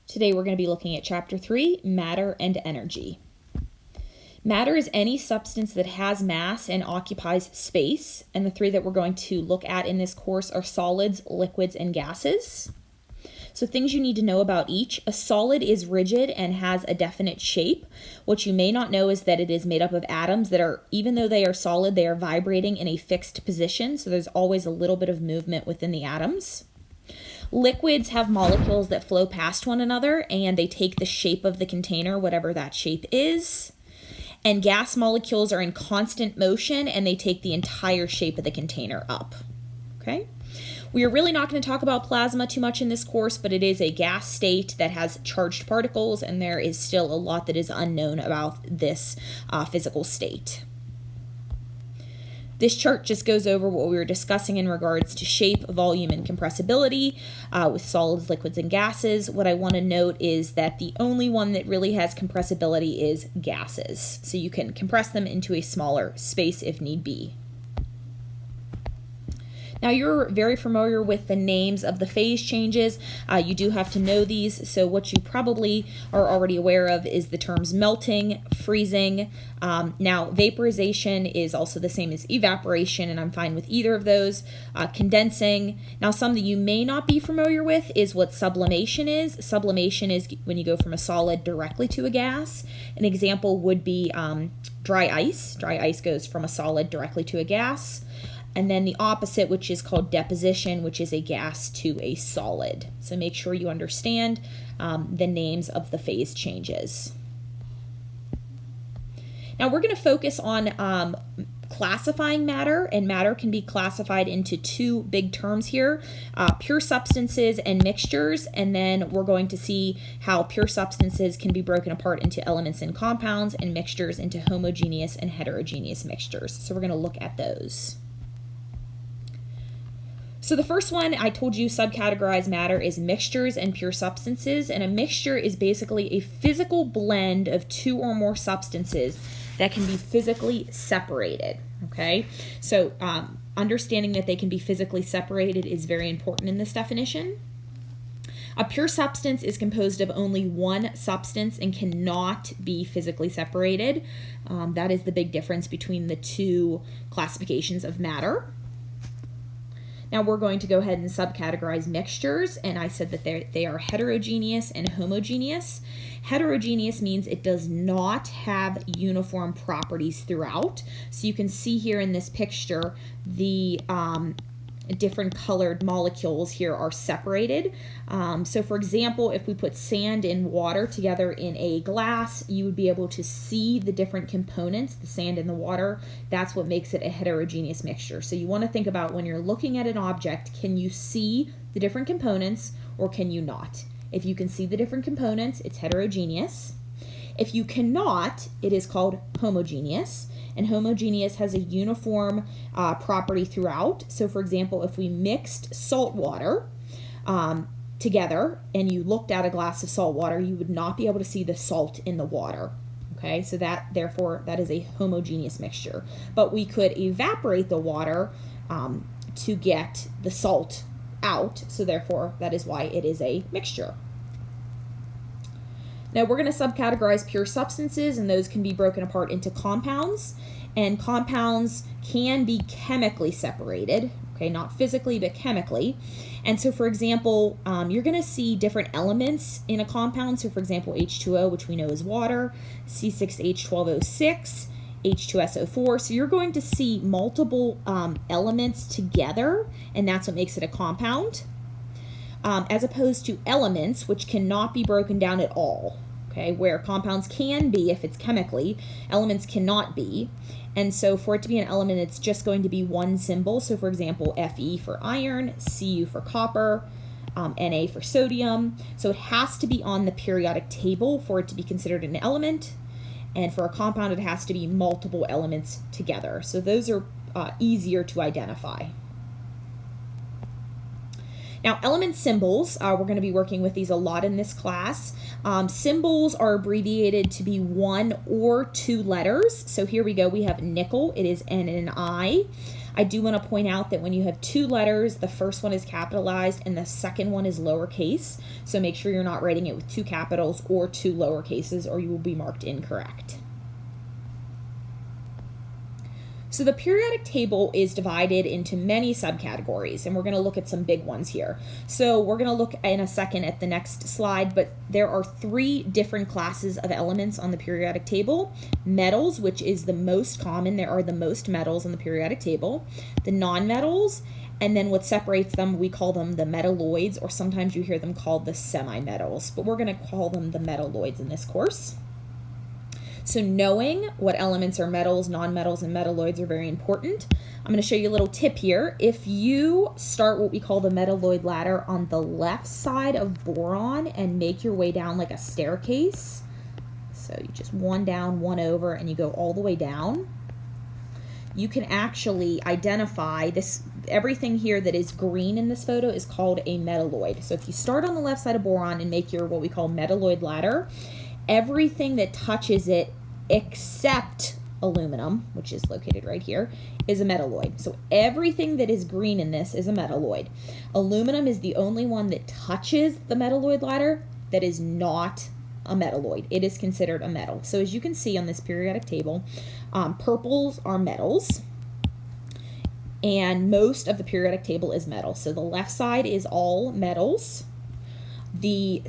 Today we're going to be looking at Chapter 3, Matter and Energy. Matter is any substance that has mass and occupies space, and the three that we're going to look at in this course are solids, liquids, and gases. So things you need to know about each. A solid is rigid and has a definite shape. What you may not know is that it is made up of atoms that are, even though they are solid, they are vibrating in a fixed position, so there's always a little bit of movement within the atoms. Liquids have molecules that flow past one another and they take the shape of the container, whatever that shape is. And gas molecules are in constant motion and they take the entire shape of the container up. Okay? We are really not going to talk about plasma too much in this course, but it is a gas state that has charged particles, and there is still a lot that is unknown about this physical state. This chart just goes over what we were discussing in regards to shape, volume, and compressibility with solids, liquids, and gases. What I want to note is that the only one that really has compressibility is gases. So you can compress them into a smaller space if need be. Now you're very familiar with the names of the phase changes. You do have to know these. So what you probably are already aware of is the terms melting, freezing. Now vaporization is also the same as evaporation, and I'm fine with either of those. Condensing. Now some that you may not be familiar with is what sublimation is. Sublimation is when you go from a solid directly to a gas. An example would be dry ice. Dry ice goes from a solid directly to a gas. And then the opposite, which is called deposition, which is a gas to a solid. So make sure you understand the names of the phase changes. Now we're going to focus on classifying matter, and matter can be classified into two big terms here, pure substances and mixtures, and then we're going to see how pure substances can be broken apart into elements and compounds, and mixtures into homogeneous and heterogeneous mixtures. So we're going to look at those. So the first one, I told you subcategorized matter is mixtures and pure substances, and a mixture is basically a physical blend of two or more substances that can be physically separated, okay? So understanding that they can be physically separated is very important in this definition. A pure substance is composed of only one substance and cannot be physically separated. That is the big difference between the two classifications of matter. Now we're going to go ahead and subcategorize mixtures, and I said that they are heterogeneous and homogeneous. Heterogeneous means it does not have uniform properties throughout. So you can see here in this picture the different colored molecules here are separated. So for example, if we put sand and water together in a glass, you would be able to see the different components, the sand and the water. That's what makes it a heterogeneous mixture. So you want to think about when you're looking at an object, can you see the different components or can you not? If you can see the different components, it's heterogeneous. If you cannot, it is called homogeneous. And homogeneous has a uniform property throughout. So for example, if we mixed salt water together and you looked at a glass of salt water, you would not be able to see the salt in the water. Okay, so therefore that is a homogeneous mixture. But we could evaporate the water to get the salt out. So therefore that is why it is a mixture. Now we're going to subcategorize pure substances, and those can be broken apart into compounds. And compounds can be chemically separated, okay, not physically, but chemically. And so, for example, you're going to see different elements in a compound. So, for example, H2O, which we know is water, C6H12O6, H2SO4. So you're going to see multiple elements together, and that's what makes it a compound, as opposed to elements, which cannot be broken down at all. Okay, where compounds can be if it's chemically, elements cannot be. And so for it to be an element, it's just going to be one symbol. So for example, Fe for iron, Cu for copper, Na for sodium. So it has to be on the periodic table for it to be considered an element. And for a compound, it has to be multiple elements together. So those are easier to identify. Now, element symbols, we're going to be working with these a lot in this class. Symbols are abbreviated to be one or two letters. So here we go. We have nickel. It is N and I. I do want to point out that when you have two letters, the first one is capitalized and the second one is lowercase. So make sure you're not writing it with two capitals or two lowercases, or you will be marked incorrect. So the periodic table is divided into many subcategories, and we're going to look at some big ones here. So we're going to look in a second at the next slide, but there are three different classes of elements on the periodic table. Metals, which is the most common. There are the most metals on the periodic table. The nonmetals, and then what separates them, we call them the metalloids, or sometimes you hear them called the semi-metals, but we're going to call them the metalloids in this course. So knowing what elements are metals, nonmetals, and metalloids are very important. I'm going to show you a little tip here. If you start what we call the metalloid ladder on the left side of boron and make your way down like a staircase, so you just one down, one over, and you go all the way down, you can actually identify this. Everything here that is green in this photo is called a metalloid. So if you start on the left side of boron and make your what we call metalloid ladder, everything that touches it except aluminum, which is located right here, is a metalloid. So everything that is green in this is a metalloid. Aluminum is the only one that touches the metalloid ladder that is not a metalloid. It is considered a metal. So as you can see on this periodic table, purples are metals, and most of the periodic table is metal. So the left side is all metals. The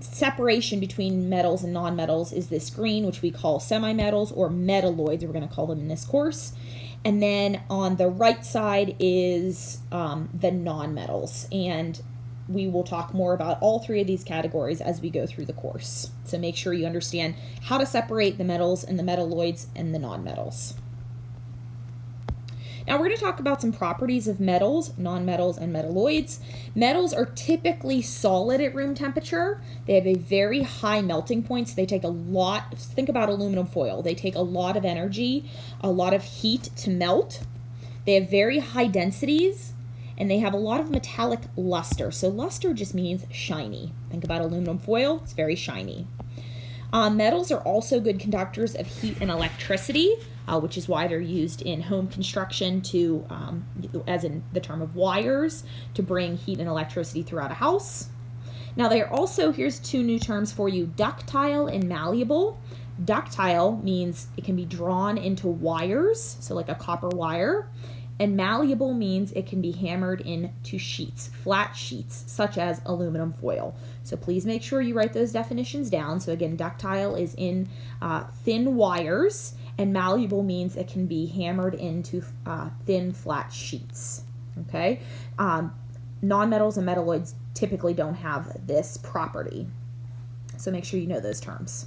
separation between metals and nonmetals is this green, which we call semi-metals or metalloids, we're going to call them in this course. And then on the right side is the nonmetals, and we will talk more about all three of these categories as we go through the course. So make sure you understand how to separate the metals and the metalloids and the nonmetals. Now we're going to talk about some properties of metals, nonmetals, and metalloids. Metals are typically solid at room temperature. They have a very high melting point, so they take a lot. Think about aluminum foil. They take a lot of energy, a lot of heat to melt. They have very high densities, and they have a lot of metallic luster. So luster just means shiny. Think about aluminum foil. It's very shiny. Metals are also good conductors of heat and electricity, which is why they're used in home construction to, as in the term of wires, to bring heat and electricity throughout a house. Now they are also, here's two new terms for you, ductile and malleable. Ductile means it can be drawn into wires, so like a copper wire, and malleable means it can be hammered into sheets, flat sheets, such as aluminum foil. So please make sure you write those definitions down. So again, ductile is in thin wires, and malleable means it can be hammered into thin, flat sheets, okay? Nonmetals and metalloids typically don't have this property. So make sure you know those terms.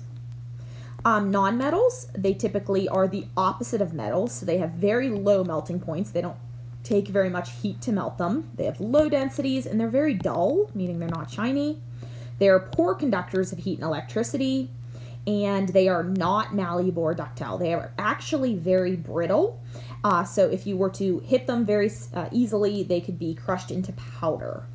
Nonmetals, they typically are the opposite of metals, so they have very low melting points. They don't take very much heat to melt them. They have low densities, and they're very dull, meaning they're not shiny. They are poor conductors of heat and electricity, and they are not malleable or ductile. They are actually very brittle, so if you were to hit them very easily, they could be crushed into powder.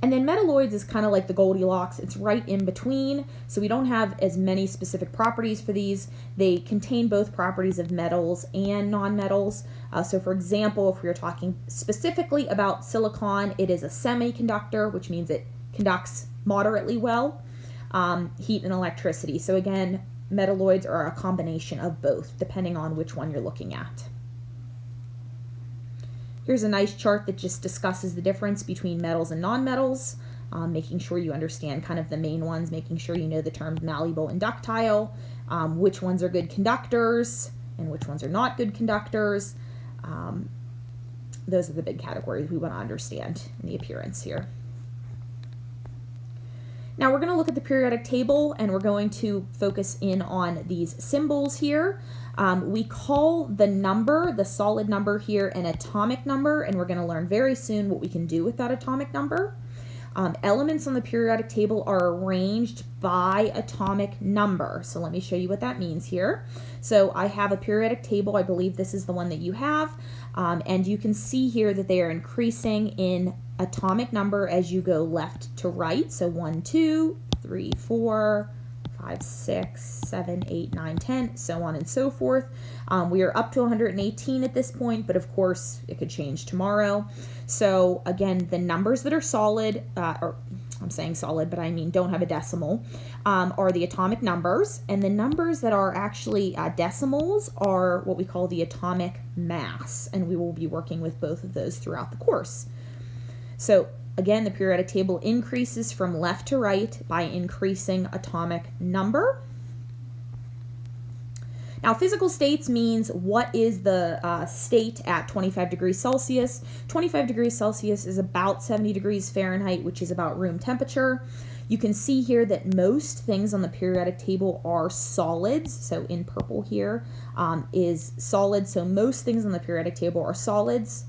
And then metalloids is kind of like the Goldilocks. It's right in between, so we don't have as many specific properties for these. They contain both properties of metals and nonmetals. So for example, if we were talking specifically about silicon, it is a semiconductor, which means it conducts moderately well, heat and electricity. So again, metalloids are a combination of both, depending on which one you're looking at. Here's a nice chart that just discusses the difference between metals and nonmetals, making sure you understand kind of the main ones, making sure you know the terms malleable and ductile, which ones are good conductors and which ones are not good conductors. Those are the big categories we want to understand in the appearance here. Now we're going to look at the periodic table, and we're going to focus in on these symbols here. We call the number, the solid number here, an atomic number, and we're going to learn very soon what we can do with that atomic number. Elements on the periodic table are arranged by atomic number. So let me show you what that means here. So I have a periodic table. I believe this is the one that you have. And you can see here that they are increasing in atomic number as you go left to right. So 1, 2, 3, 4, 5, 6, 7, 8, 9, 10, so on and so forth. We are up to 118 at this point, but of course it could change tomorrow. So again, the numbers that are solid, or I'm saying solid, but I mean don't have a decimal, are the atomic numbers, and the numbers that are actually decimals are what we call the atomic mass, and we will be working with both of those throughout the course. So again, the periodic table increases from left to right by increasing atomic number. Now, physical states means what is the state at 25 degrees Celsius. 25 degrees Celsius is about 70 degrees Fahrenheit, which is about room temperature. You can see here that most things on the periodic table are solids. So in purple here is solid. So most things on the periodic table are solids.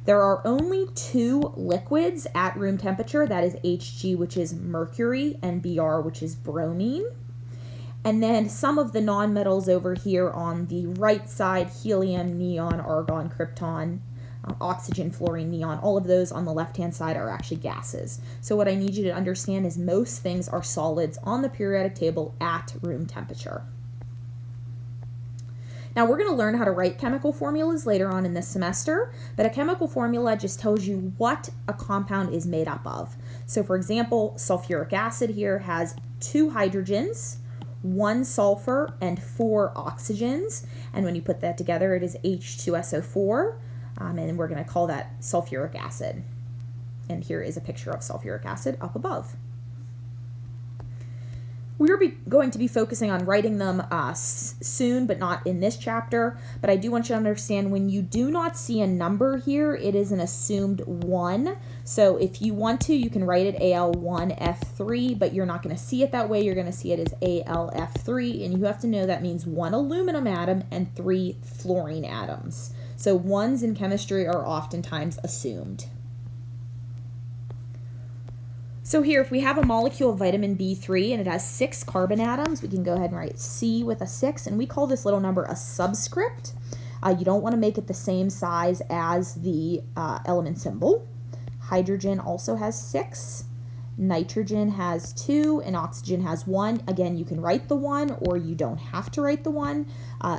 There are only 2 liquids at room temperature. That is Hg, which is mercury, and Br, which is bromine. And then some of the nonmetals over here on the right side, helium, neon, argon, krypton, oxygen, fluorine, neon, all of those on the left-hand side are actually gases. So what I need you to understand is most things are solids on the periodic table at room temperature. Now we're going to learn how to write chemical formulas later on in this semester, but a chemical formula just tells you what a compound is made up of. So for example, sulfuric acid here has 2 hydrogens, 1 sulfur, and 4 oxygens, and when you put that together it is H2SO4, and we're going to call that sulfuric acid. And here is a picture of sulfuric acid up above. We're going to be focusing on writing them soon, but not in this chapter. But I do want you to understand when you do not see a number here, it is an assumed 1. So if you want to, you can write it Al1F3, but you're not going to see it that way. You're going to see it as AlF3, and you have to know that means 1 aluminum atom and 3 fluorine atoms. So 1s in chemistry are oftentimes assumed. So here, if we have a molecule of vitamin B3 and it has 6 carbon atoms, we can go ahead and write C with a 6, and we call this little number a subscript. You don't want to make it the same size as the element symbol. Hydrogen also has 6, nitrogen has 2, and oxygen has 1. Again, you can write the 1 or you don't have to write the 1.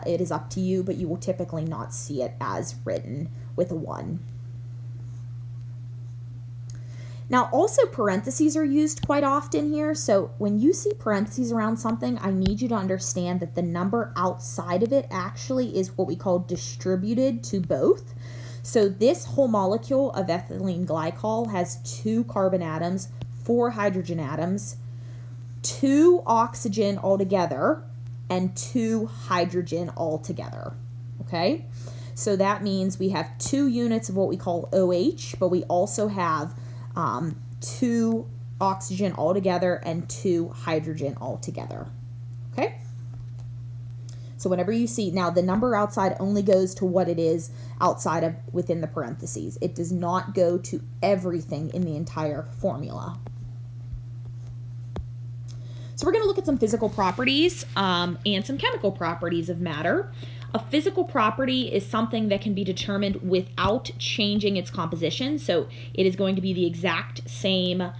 It is up to you, but you will typically not see it as written with a 1. Now, also parentheses are used quite often here. So when you see parentheses around something, I need you to understand that the number outside of it actually is what we call distributed to both. So this whole molecule of ethylene glycol has 2 carbon atoms, 4 hydrogen atoms, 2 oxygen altogether, and 2 hydrogen altogether. Okay? So that means we have 2 units of what we call OH, but we also have 2 oxygen altogether and 2 hydrogen altogether. Okay? So whenever you see, now the number outside only goes to what it is outside of within the parentheses. It does not go to everything in the entire formula. So we're going to look at some physical properties and some chemical properties of matter. A physical property is something that can be determined without changing its composition. So it is going to be the exact same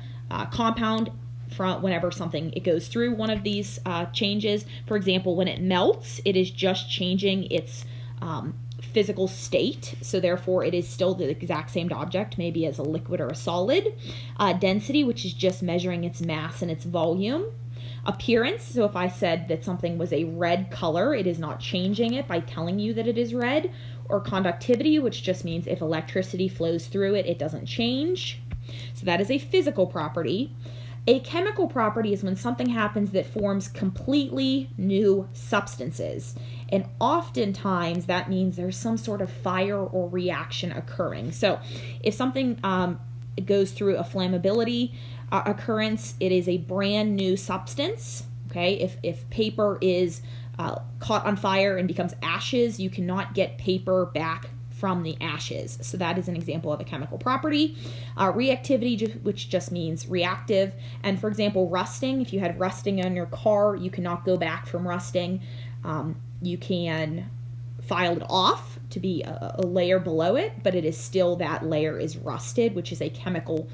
compound from whenever it goes through one of these changes. For example, when it melts, it is just changing its physical state. So therefore, it is still the exact same object, maybe as a liquid or a solid. Density, which is just measuring its mass and its volume. Appearance, so if I said that something was a red color, it is not changing it by telling you that it is red. Or conductivity, which just means if electricity flows through it, it doesn't change. So that is a physical property. A chemical property is when something happens that forms completely new substances. And oftentimes that means there's some sort of fire or reaction occurring. So if something goes through a flammability occurrence, it is a brand new substance. Okay, if paper is caught on fire and becomes ashes, you cannot get paper back from the ashes. So that is an example of a chemical property. Reactivity, which just means reactive. And for example, rusting, if you had rusting on your car, you cannot go back from rusting. You can file it off to be a layer below it, but it is still that layer is rusted, which is a chemical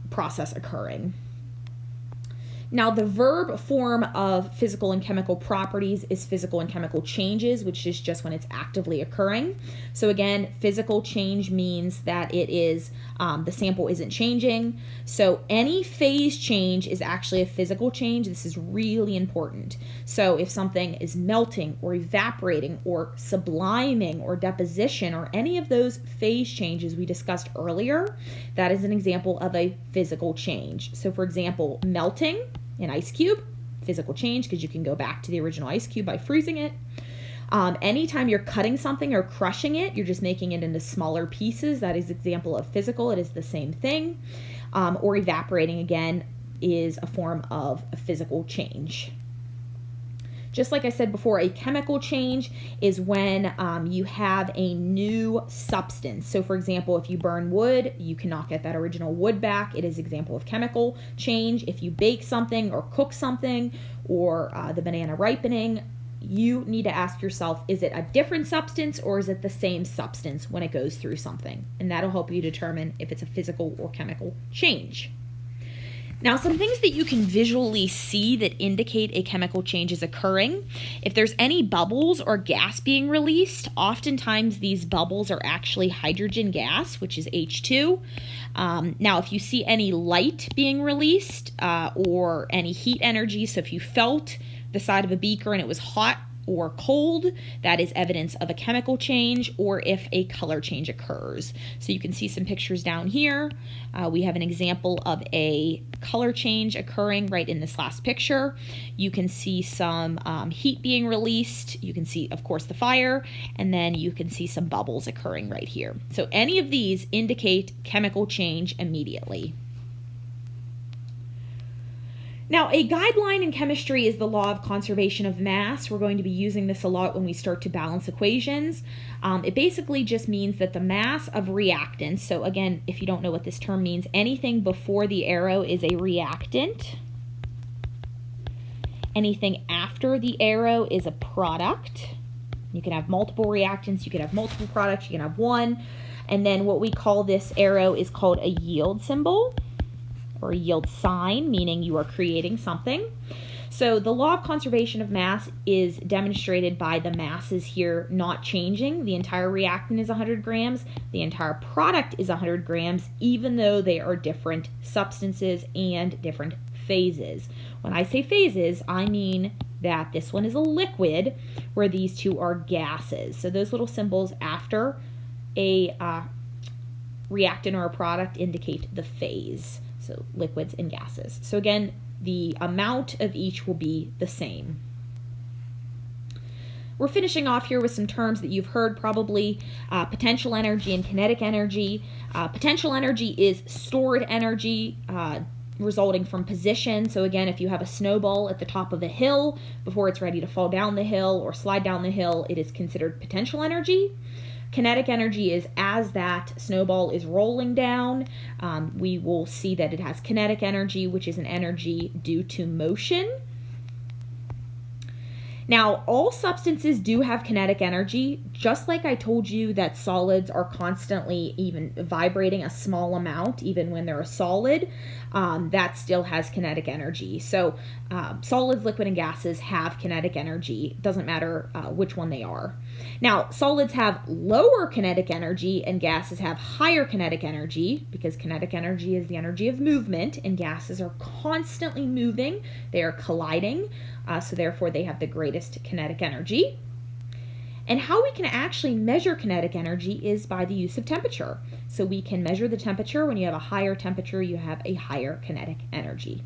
process occurring. Now, the verb form of physical and chemical properties is physical and chemical changes, which is just when it's actively occurring. So again, physical change means that it is, the sample isn't changing. So any phase change is actually a physical change. This is really important. So if something is melting or evaporating or subliming or deposition or any of those phase changes we discussed earlier, that is an example of a physical change. So for example, melting an ice cube, physical change, because you can go back to the original ice cube by freezing it. Anytime you're cutting something or crushing it, you're just making it into smaller pieces. That is example of physical. It is the same thing. Or evaporating, again, is a form of a physical change. Just like I said before, a chemical change is when you have a new substance. So for example, if you burn wood, you cannot get that original wood back. It is an example of chemical change. If you bake something or cook something, or the banana ripening, you need to ask yourself, is it a different substance or is it the same substance when it goes through something? And that'll help you determine if it's a physical or chemical change. Now, some things that you can visually see that indicate a chemical change is occurring. If there's any bubbles or gas being released, oftentimes these bubbles are actually hydrogen gas, which is H2. Now, if you see any light being released or any heat energy, so if you felt the side of a beaker and it was hot or cold, that is evidence of a chemical change, or if a color change occurs. So you can see some pictures down here. We have an example of a color change occurring right in this last picture. You can see some heat being released. You can see, of course, the fire, and then you can see some bubbles occurring right here. So any of these indicate chemical change immediately. Now, a guideline in chemistry is the law of conservation of mass. We're going to be using this a lot when we start to balance equations. It basically just means that the mass of reactants, so again, if you don't know what this term means, anything before the arrow is a reactant. Anything after the arrow is a product. You can have multiple reactants, you can have multiple products, you can have one. And then what we call this arrow is called a yield symbol, or a yield sign, meaning you are creating something. So the law of conservation of mass is demonstrated by the masses here not changing. The entire reactant is 100 grams. The entire product is 100 grams, even though they are different substances and different phases. When I say phases, I mean that this one is a liquid, where these two are gases. So those little symbols after a reactant or a product indicate the phase. So liquids and gases. So again, the amount of each will be the same. We're finishing off here with some terms that you've heard probably, potential energy and kinetic energy. Potential energy is stored energy resulting from position. So again, if you have a snowball at the top of a hill, before it's ready to fall down the hill or slide down the hill, it is considered potential energy. Kinetic energy is as that snowball is rolling down, we will see that it has kinetic energy, which is an energy due to motion. Now, all substances do have kinetic energy, just like I told you that solids are constantly even vibrating a small amount, even when they're a solid, that still has kinetic energy. So solids, liquid, and gases have kinetic energy. Doesn't matter which one they are. Now, solids have lower kinetic energy and gases have higher kinetic energy, because kinetic energy is the energy of movement and gases are constantly moving. They are colliding, so therefore they have the greatest kinetic energy. And how we can actually measure kinetic energy is by the use of temperature. So we can measure the temperature. When you have a higher temperature, you have a higher kinetic energy.